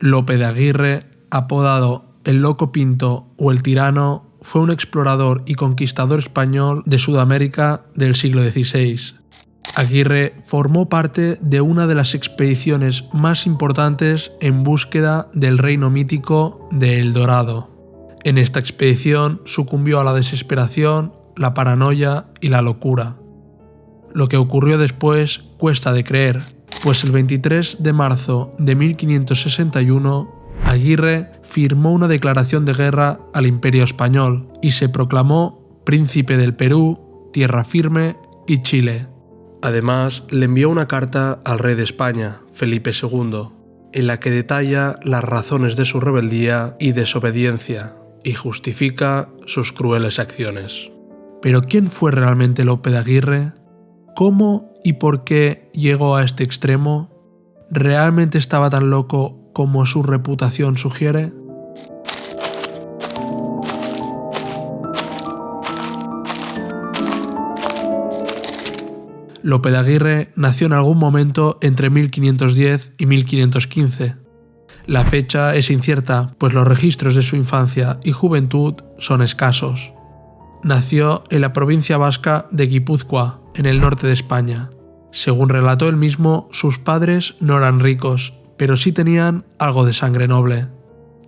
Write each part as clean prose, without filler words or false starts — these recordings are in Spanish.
Lope de Aguirre, apodado el Loco Pinto o el Tirano, fue un explorador y conquistador español de Sudamérica del siglo XVI. Aguirre formó parte de una de las expediciones más importantes en búsqueda del reino mítico de El Dorado. En esta expedición sucumbió a la desesperación, la paranoia y la locura. Lo que ocurrió después cuesta de creer, pues el 23 de marzo de 1561 Aguirre firmó una declaración de guerra al Imperio Español y se proclamó príncipe del Perú, Tierra Firme y Chile. Además, le envió una carta al rey de España, Felipe II, en la que detalla las razones de su rebeldía y desobediencia y justifica sus crueles acciones. Pero ¿quién fue realmente Lope de Aguirre? ¿Cómo y por qué llegó a este extremo? ¿Realmente estaba tan loco como su reputación sugiere? Lope de Aguirre nació en algún momento entre 1510 y 1515. La fecha es incierta, pues los registros de su infancia y juventud son escasos. Nació en la provincia vasca de Guipúzcoa, en el norte de España. Según relató él mismo, sus padres no eran ricos, pero sí tenían algo de sangre noble.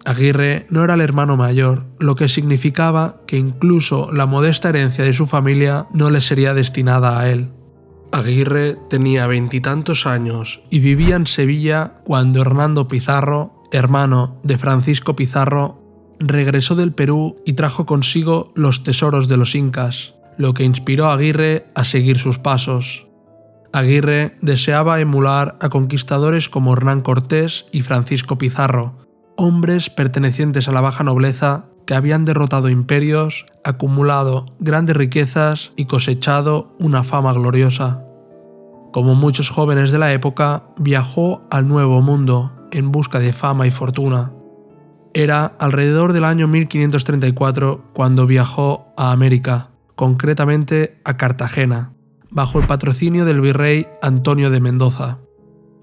Aguirre no era el hermano mayor, lo que significaba que incluso la modesta herencia de su familia no le sería destinada a él. Aguirre tenía 20 y tantos años y vivía en Sevilla cuando Hernando Pizarro, hermano de Francisco Pizarro, regresó del Perú y trajo consigo los tesoros de los incas, lo que inspiró a Aguirre a seguir sus pasos. Aguirre deseaba emular a conquistadores como Hernán Cortés y Francisco Pizarro, hombres pertenecientes a la baja nobleza que habían derrotado imperios, acumulado grandes riquezas y cosechado una fama gloriosa. Como muchos jóvenes de la época, viajó al Nuevo Mundo en busca de fama y fortuna. Era alrededor del año 1534 cuando viajó a América, concretamente a Cartagena, bajo el patrocinio del virrey Antonio de Mendoza.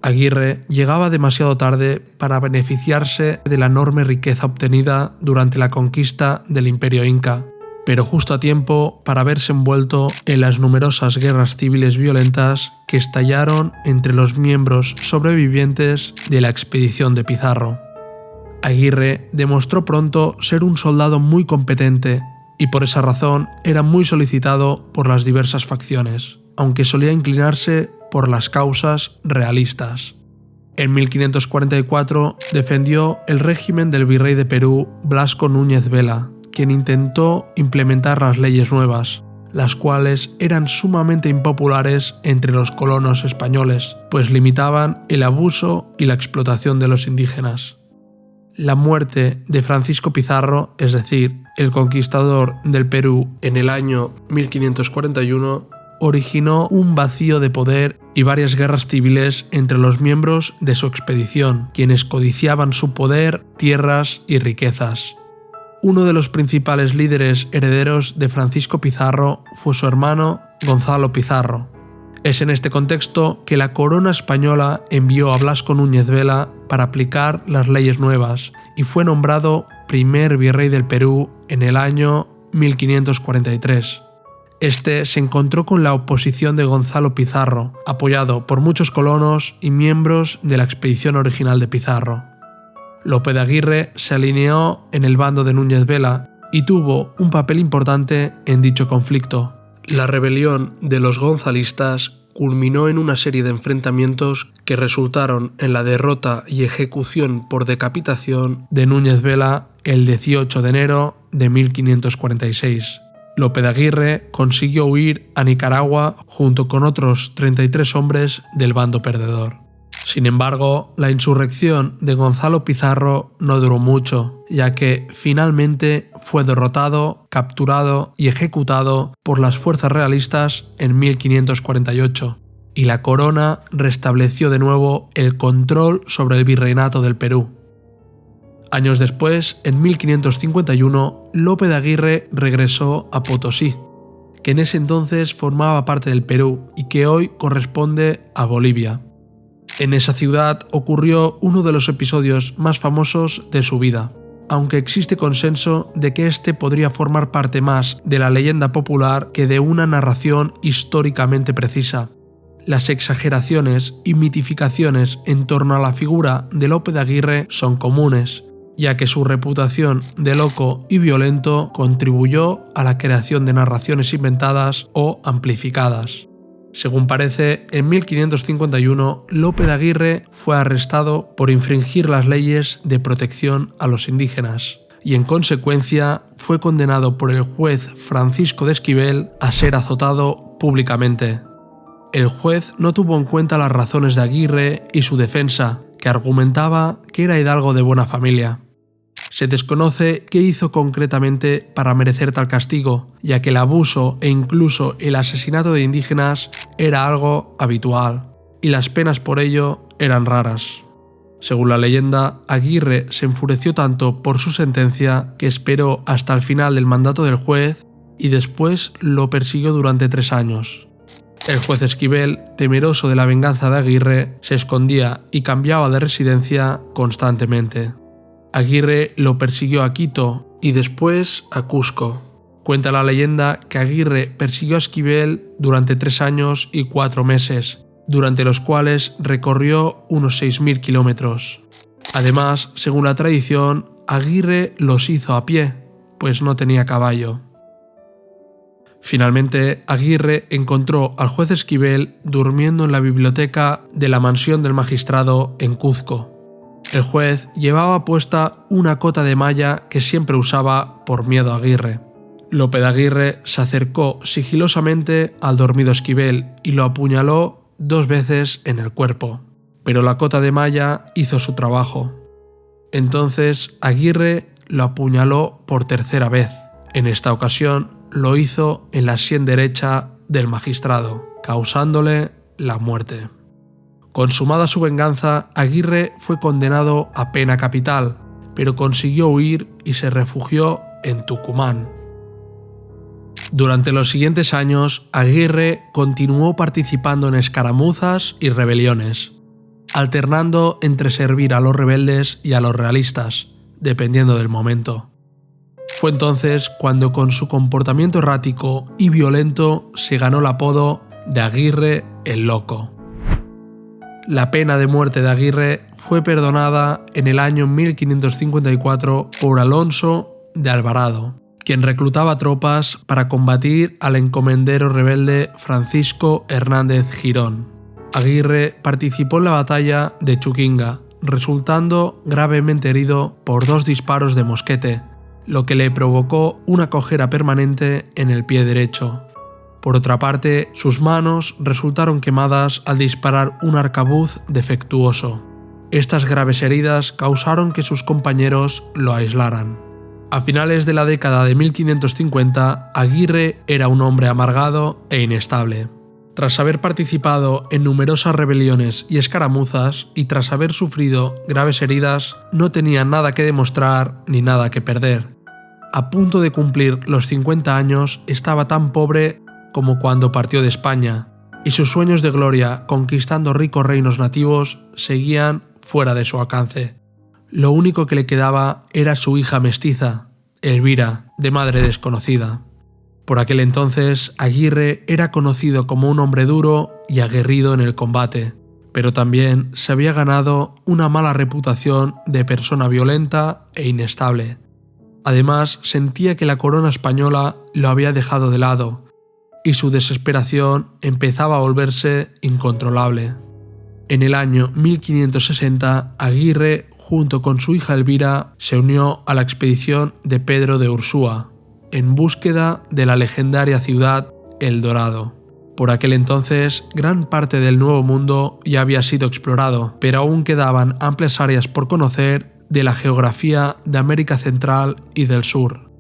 Aguirre llegaba demasiado tarde para beneficiarse de la enorme riqueza obtenida durante la conquista del Imperio Inca, pero justo a tiempo para verse envuelto en las numerosas guerras civiles violentas que estallaron entre los miembros sobrevivientes de la expedición de Pizarro. Aguirre demostró pronto ser un soldado muy competente y por esa razón era muy solicitado por las diversas facciones, aunque solía inclinarse por las causas realistas. En 1544 defendió el régimen del virrey de Perú, Blasco Núñez Vela, quien intentó implementar las leyes nuevas, las cuales eran sumamente impopulares entre los colonos españoles, pues limitaban el abuso y la explotación de los indígenas. La muerte de Francisco Pizarro, es decir, el conquistador del Perú en el año 1541, originó un vacío de poder y varias guerras civiles entre los miembros de su expedición, quienes codiciaban su poder, tierras y riquezas. Uno de los principales líderes herederos de Francisco Pizarro fue su hermano Gonzalo Pizarro. Es en este contexto que la corona española envió a Blasco Núñez Vela para aplicar las leyes nuevas y fue nombrado primer virrey del Perú en el año 1543. Este se encontró con la oposición de Gonzalo Pizarro, apoyado por muchos colonos y miembros de la expedición original de Pizarro. Lope de Aguirre se alineó en el bando de Núñez Vela y tuvo un papel importante en dicho conflicto. La rebelión de los gonzalistas culminó en una serie de enfrentamientos que resultaron en la derrota y ejecución por decapitación de Núñez Vela el 18 de enero de 1546. Lope de Aguirre consiguió huir a Nicaragua junto con otros 33 hombres del bando perdedor. Sin embargo, la insurrección de Gonzalo Pizarro no duró mucho, ya que finalmente fue derrotado, capturado y ejecutado por las fuerzas realistas en 1548, y la corona restableció de nuevo el control sobre el virreinato del Perú. Años después, en 1551, Lope de Aguirre regresó a Potosí, que en ese entonces formaba parte del Perú y que hoy corresponde a Bolivia. En esa ciudad ocurrió uno de los episodios más famosos de su vida, aunque existe consenso de que este podría formar parte más de la leyenda popular que de una narración históricamente precisa. Las exageraciones y mitificaciones en torno a la figura de Lope de Aguirre son comunes, ya que su reputación de loco y violento contribuyó a la creación de narraciones inventadas o amplificadas. Según parece, en 1551 Lope de Aguirre fue arrestado por infringir las leyes de protección a los indígenas y en consecuencia fue condenado por el juez Francisco de Esquivel a ser azotado públicamente. El juez no tuvo en cuenta las razones de Aguirre y su defensa, que argumentaba que era hidalgo de buena familia. Se desconoce qué hizo concretamente para merecer tal castigo, ya que el abuso e incluso el asesinato de indígenas era algo habitual, y las penas por ello eran raras. Según la leyenda, Aguirre se enfureció tanto por su sentencia que esperó hasta el final del mandato del juez y después lo persiguió durante 3 años. El juez Esquivel, temeroso de la venganza de Aguirre, se escondía y cambiaba de residencia constantemente. Aguirre lo persiguió a Quito y después a Cusco. Cuenta la leyenda que Aguirre persiguió a Esquivel durante 3 años y 4 meses, durante los cuales recorrió unos 6.000 kilómetros. Además, según la tradición, Aguirre los hizo a pie, pues no tenía caballo. Finalmente, Aguirre encontró al juez Esquivel durmiendo en la biblioteca de la mansión del magistrado en Cuzco. El juez llevaba puesta una cota de malla que siempre usaba por miedo a Aguirre. Lope de Aguirre se acercó sigilosamente al dormido Esquivel y lo apuñaló 2 veces en el cuerpo, pero la cota de malla hizo su trabajo. Entonces Aguirre lo apuñaló por 3ª vez. En esta ocasión lo hizo en la sien derecha del magistrado, causándole la muerte. Consumada su venganza, Aguirre fue condenado a pena capital, pero consiguió huir y se refugió en Tucumán. Durante los siguientes años, Aguirre continuó participando en escaramuzas y rebeliones, alternando entre servir a los rebeldes y a los realistas, dependiendo del momento. Fue entonces cuando con su comportamiento errático y violento se ganó el apodo de Aguirre el Loco. La pena de muerte de Aguirre fue perdonada en el año 1554 por Alonso de Alvarado, quien reclutaba tropas para combatir al encomendero rebelde Francisco Hernández Girón. Aguirre participó en la batalla de Chuquinga, resultando gravemente herido por 2 disparos de mosquete, lo que le provocó una cojera permanente en el pie derecho. Por otra parte, sus manos resultaron quemadas al disparar un arcabuz defectuoso. Estas graves heridas causaron que sus compañeros lo aislaran. A finales de la década de 1550, Aguirre era un hombre amargado e inestable. Tras haber participado en numerosas rebeliones y escaramuzas y tras haber sufrido graves heridas, no tenía nada que demostrar ni nada que perder. A punto de cumplir los 50 años, estaba tan pobre como cuando partió de España, y sus sueños de gloria conquistando ricos reinos nativos seguían fuera de su alcance. Lo único que le quedaba era su hija mestiza, Elvira, de madre desconocida. Por aquel entonces, Aguirre era conocido como un hombre duro y aguerrido en el combate, pero también se había ganado una mala reputación de persona violenta e inestable. Además, sentía que la corona española lo había dejado de lado, y su desesperación empezaba a volverse incontrolable. En el año 1560, Aguirre, junto con su hija Elvira, se unió a la expedición de Pedro de Ursúa, en búsqueda de la legendaria ciudad El Dorado. Por aquel entonces, gran parte del Nuevo Mundo ya había sido explorado, pero aún quedaban amplias áreas por conocer de la geografía de América Central y del Sur.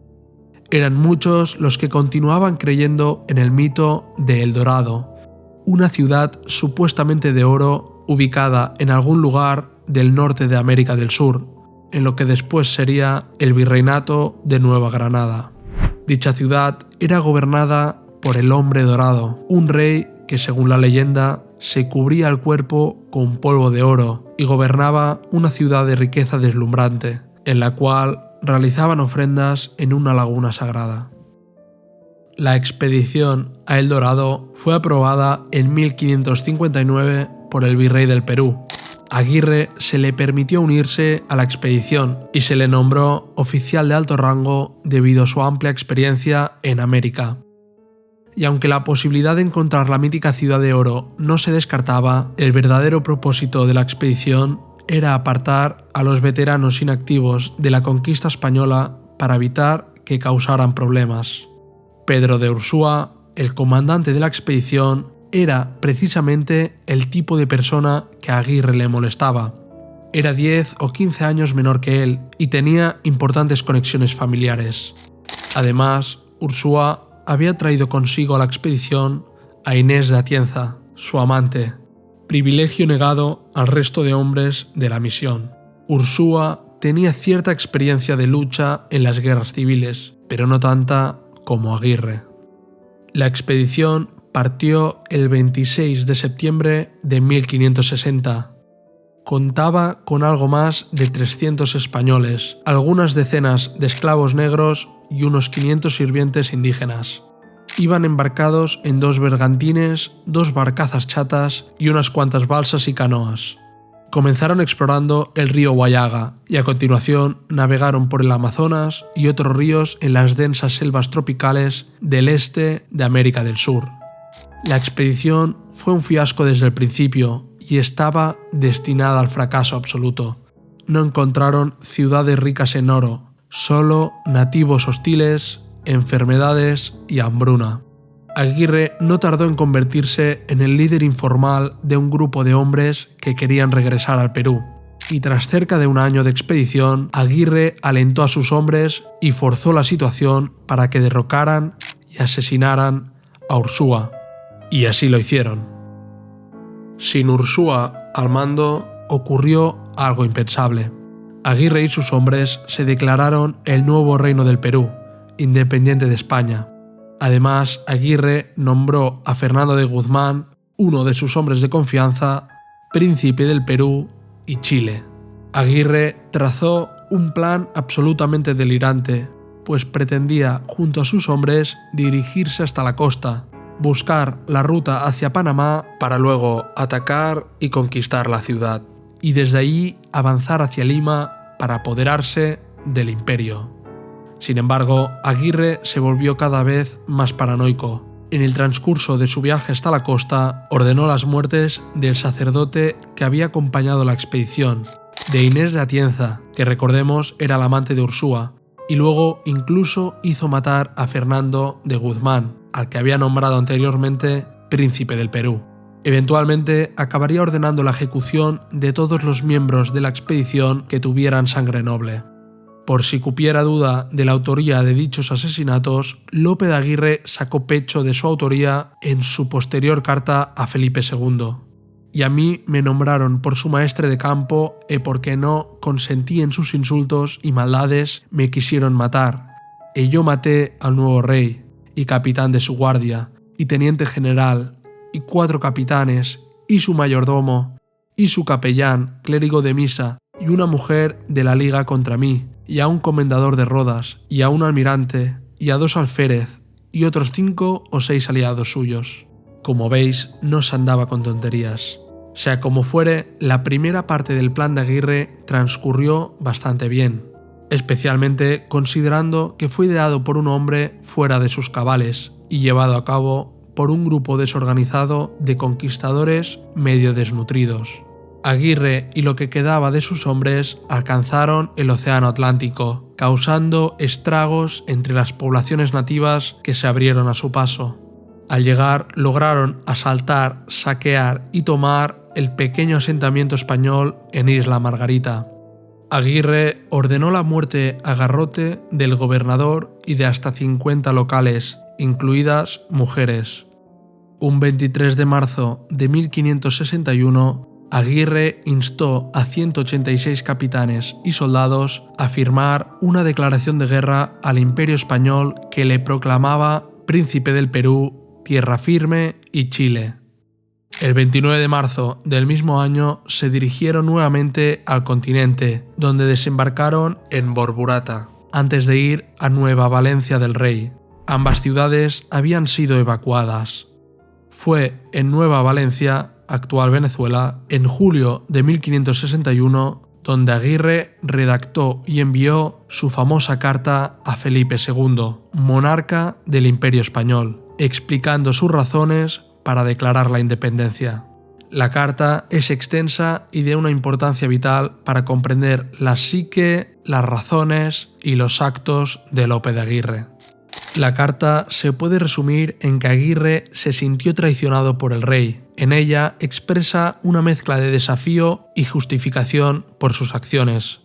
Eran muchos los que continuaban creyendo en el mito de El Dorado, una ciudad supuestamente de oro ubicada en algún lugar del norte de América del Sur, en lo que después sería el Virreinato de Nueva Granada. Dicha ciudad era gobernada por el Hombre Dorado, un rey que según la leyenda se cubría el cuerpo con polvo de oro y gobernaba una ciudad de riqueza deslumbrante, en la cual realizaban ofrendas en una laguna sagrada. La expedición a El Dorado fue aprobada en 1559 por el virrey del Perú. A Aguirre se le permitió unirse a la expedición y se le nombró oficial de alto rango debido a su amplia experiencia en América. Y aunque la posibilidad de encontrar la mítica ciudad de oro no se descartaba, el verdadero propósito de la expedición era apartar a los veteranos inactivos de la conquista española para evitar que causaran problemas. Pedro de Ursúa, el comandante de la expedición, era precisamente el tipo de persona que a Aguirre le molestaba. Era 10 o 15 años menor que él y tenía importantes conexiones familiares. Además, Ursúa había traído consigo a la expedición a Inés de Atienza, su amante, privilegio negado al resto de hombres de la misión. Ursúa tenía cierta experiencia de lucha en las guerras civiles, pero no tanta como Aguirre. La expedición partió el 26 de septiembre de 1560. Contaba con algo más de 300 españoles, algunas decenas de esclavos negros y unos 500 sirvientes indígenas. Iban embarcados en 2 bergantines, 2 barcazas chatas y unas cuantas balsas y canoas. Comenzaron explorando el río Huallaga y a continuación navegaron por el Amazonas y otros ríos en las densas selvas tropicales del este de América del Sur. La expedición fue un fiasco desde el principio y estaba destinada al fracaso absoluto. No encontraron ciudades ricas en oro, solo nativos hostiles, enfermedades y hambruna. Aguirre no tardó en convertirse en el líder informal de un grupo de hombres que querían regresar al Perú. Y tras cerca de un año de expedición, Aguirre alentó a sus hombres y forzó la situación para que derrocaran y asesinaran a Ursúa. Y así lo hicieron. Sin Ursúa al mando, ocurrió algo impensable. Aguirre y sus hombres se declararon el nuevo reino del Perú, independiente de España. Además, Aguirre nombró a Fernando de Guzmán, uno de sus hombres de confianza, príncipe del Perú y Chile. Aguirre trazó un plan absolutamente delirante, pues pretendía, junto a sus hombres, dirigirse hasta la costa, buscar la ruta hacia Panamá para luego atacar y conquistar la ciudad, y desde allí avanzar hacia Lima para apoderarse del imperio. Sin embargo, Aguirre se volvió cada vez más paranoico. En el transcurso de su viaje hasta la costa, ordenó las muertes del sacerdote que había acompañado la expedición, de Inés de Atienza, que recordemos era la amante de Ursúa, y luego incluso hizo matar a Fernando de Guzmán, al que había nombrado anteriormente príncipe del Perú. Eventualmente acabaría ordenando la ejecución de todos los miembros de la expedición que tuvieran sangre noble. Por si cupiera duda de la autoría de dichos asesinatos, Lope de Aguirre sacó pecho de su autoría en su posterior carta a Felipe II. Y a mí me nombraron por su maestre de campo e porque no consentí en sus insultos y maldades me quisieron matar. Y yo maté al nuevo rey, y capitán de su guardia, y teniente general, y 4 capitanes, y su mayordomo, y su capellán, clérigo de misa, y una mujer de la liga contra mí, y a un comendador de Rodas, y a un almirante, y a 2 alférez, y otros 5 o 6 aliados suyos. Como veis, no se andaba con tonterías. Sea como fuere, la primera parte del plan de Aguirre transcurrió bastante bien, especialmente considerando que fue ideado por un hombre fuera de sus cabales y llevado a cabo por un grupo desorganizado de conquistadores medio desnutridos. Aguirre y lo que quedaba de sus hombres alcanzaron el Océano Atlántico, causando estragos entre las poblaciones nativas que se abrieron a su paso. Al llegar, lograron asaltar, saquear y tomar el pequeño asentamiento español en Isla Margarita. Aguirre ordenó la muerte a garrote del gobernador y de hasta 50 locales, incluidas mujeres. Un 23 de marzo de 1561, Aguirre instó a 186 capitanes y soldados a firmar una declaración de guerra al Imperio Español que le proclamaba príncipe del Perú, tierra firme y Chile. El 29 de marzo del mismo año se dirigieron nuevamente al continente, donde desembarcaron en Borburata, antes de ir a Nueva Valencia del Rey. Ambas ciudades habían sido evacuadas. Fue en Nueva Valencia, actual Venezuela, en julio de 1561, donde Aguirre redactó y envió su famosa carta a Felipe II, monarca del Imperio Español, explicando sus razones para declarar la independencia. La carta es extensa y de una importancia vital para comprender la psique, las razones y los actos de Lope de Aguirre. La carta se puede resumir en que Aguirre se sintió traicionado por el rey. En ella expresa una mezcla de desafío y justificación por sus acciones.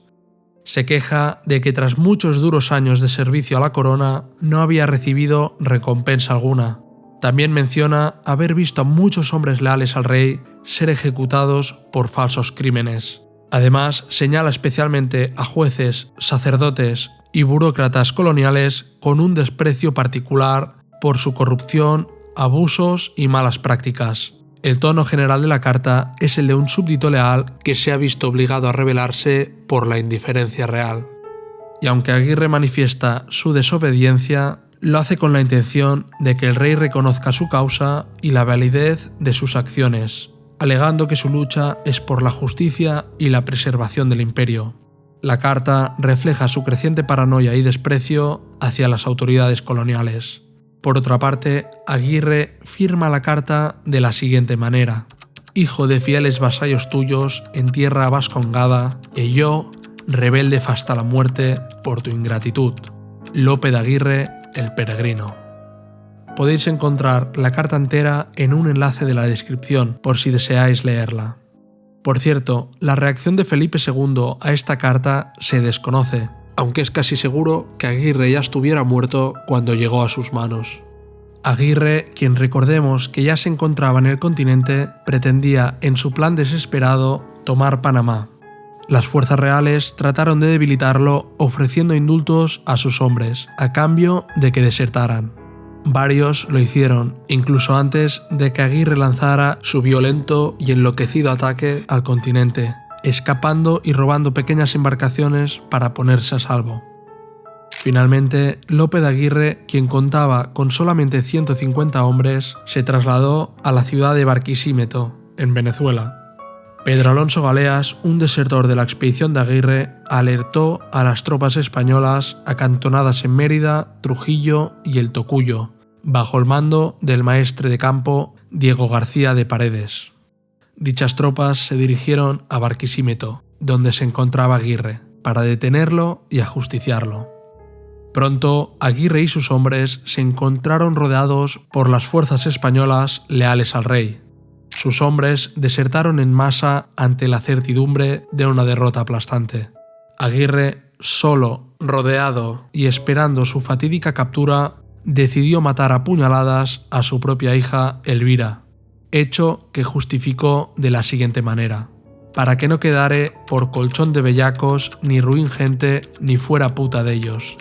Se queja de que tras muchos duros años de servicio a la corona no había recibido recompensa alguna. También menciona haber visto a muchos hombres leales al rey ser ejecutados por falsos crímenes. Además, señala especialmente a jueces, sacerdotes y burócratas coloniales con un desprecio particular por su corrupción, abusos y malas prácticas. El tono general de la carta es el de un súbdito leal que se ha visto obligado a rebelarse por la indiferencia real. Y aunque Aguirre manifiesta su desobediencia, lo hace con la intención de que el rey reconozca su causa y la validez de sus acciones, alegando que su lucha es por la justicia y la preservación del imperio. La carta refleja su creciente paranoia y desprecio hacia las autoridades coloniales. Por otra parte, Aguirre firma la carta de la siguiente manera: «Hijo de fieles vasallos tuyos en tierra vascongada, y yo, rebelde hasta la muerte por tu ingratitud. Lope de Aguirre, el peregrino». Podéis encontrar la carta entera en un enlace de la descripción por si deseáis leerla. Por cierto, la reacción de Felipe II a esta carta se desconoce, aunque es casi seguro que Aguirre ya estuviera muerto cuando llegó a sus manos. Aguirre, quien recordemos que ya se encontraba en el continente, pretendía, en su plan desesperado, tomar Panamá. Las fuerzas reales trataron de debilitarlo ofreciendo indultos a sus hombres, a cambio de que desertaran. Varios lo hicieron, incluso antes de que Aguirre lanzara su violento y enloquecido ataque al continente, escapando y robando pequeñas embarcaciones para ponerse a salvo. Finalmente, Lope de Aguirre, quien contaba con solamente 150 hombres, se trasladó a la ciudad de Barquisimeto, en Venezuela. Pedro Alonso Galeas, un desertor de la expedición de Aguirre, alertó a las tropas españolas acantonadas en Mérida, Trujillo y el Tocuyo, bajo el mando del maestre de campo Diego García de Paredes. Dichas tropas se dirigieron a Barquisimeto, donde se encontraba Aguirre, para detenerlo y ajusticiarlo. Pronto, Aguirre y sus hombres se encontraron rodeados por las fuerzas españolas leales al rey. Sus hombres desertaron en masa ante la certidumbre de una derrota aplastante. Aguirre, solo, rodeado y esperando su fatídica captura, decidió matar a puñaladas a su propia hija Elvira, hecho que justificó de la siguiente manera: «Para que no quedare por colchón de bellacos, ni ruin gente, ni fuera puta de ellos».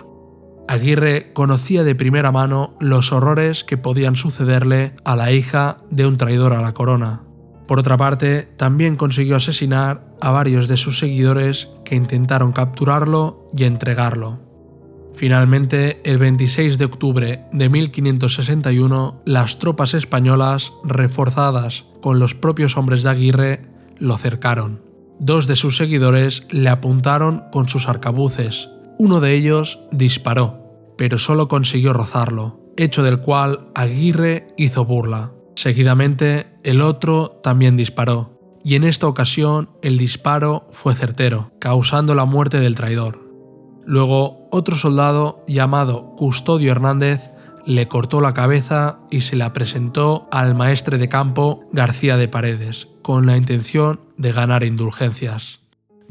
Aguirre conocía de primera mano los horrores que podían sucederle a la hija de un traidor a la corona. Por otra parte, también consiguió asesinar a varios de sus seguidores que intentaron capturarlo y entregarlo. Finalmente, el 26 de octubre de 1561, las tropas españolas, reforzadas con los propios hombres de Aguirre, lo cercaron. Dos de sus seguidores le apuntaron con sus arcabuces. Uno de ellos disparó, pero solo consiguió rozarlo, hecho del cual Aguirre hizo burla. Seguidamente, el otro también disparó, y en esta ocasión el disparo fue certero, causando la muerte del traidor. Luego, otro soldado llamado Custodio Hernández le cortó la cabeza y se la presentó al maestre de campo García de Paredes, con la intención de ganar indulgencias.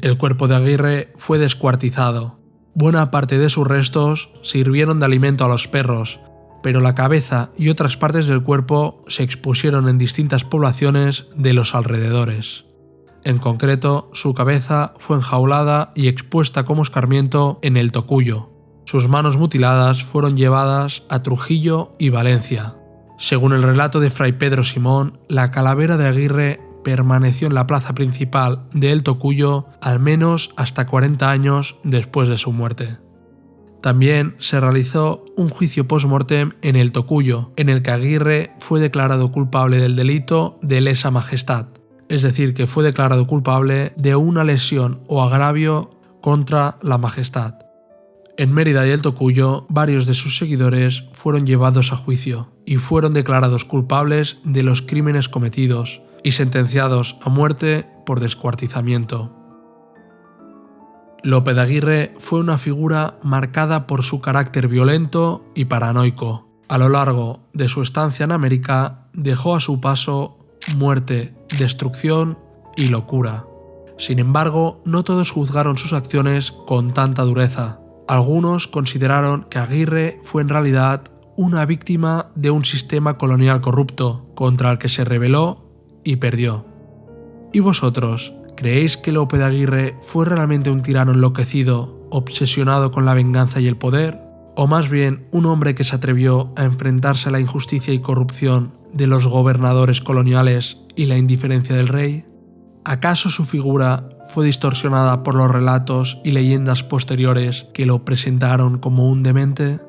El cuerpo de Aguirre fue descuartizado. Buena parte de sus restos sirvieron de alimento a los perros, pero la cabeza y otras partes del cuerpo se expusieron en distintas poblaciones de los alrededores. En concreto, su cabeza fue enjaulada y expuesta como escarmiento en el Tocuyo. Sus manos mutiladas fueron llevadas a Trujillo y Valencia. Según el relato de Fray Pedro Simón, la calavera de Aguirre permaneció en la plaza principal de El Tocuyo al menos hasta 40 años después de su muerte. También se realizó un juicio post-mortem en El Tocuyo, en el que Aguirre fue declarado culpable del delito de lesa majestad, es decir, que fue declarado culpable de una lesión o agravio contra la majestad. En Mérida y El Tocuyo, varios de sus seguidores fueron llevados a juicio y fueron declarados culpables de los crímenes cometidos y sentenciados a muerte por descuartizamiento. Lope de Aguirre fue una figura marcada por su carácter violento y paranoico. A lo largo de su estancia en América dejó a su paso muerte, destrucción y locura. Sin embargo, no todos juzgaron sus acciones con tanta dureza. Algunos consideraron que Aguirre fue en realidad una víctima de un sistema colonial corrupto contra el que se rebeló y perdió. ¿Y vosotros? ¿Creéis que Lope de Aguirre fue realmente un tirano enloquecido, obsesionado con la venganza y el poder? ¿O más bien un hombre que se atrevió a enfrentarse a la injusticia y corrupción de los gobernadores coloniales y la indiferencia del rey? ¿Acaso su figura fue distorsionada por los relatos y leyendas posteriores que lo presentaron como un demente?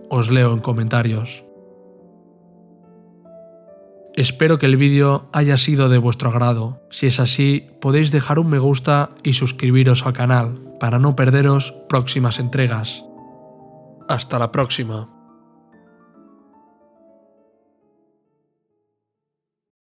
Os leo en comentarios. Espero que el vídeo haya sido de vuestro agrado. Si es así, podéis dejar un me gusta y suscribiros al canal para no perderos próximas entregas. Hasta la próxima.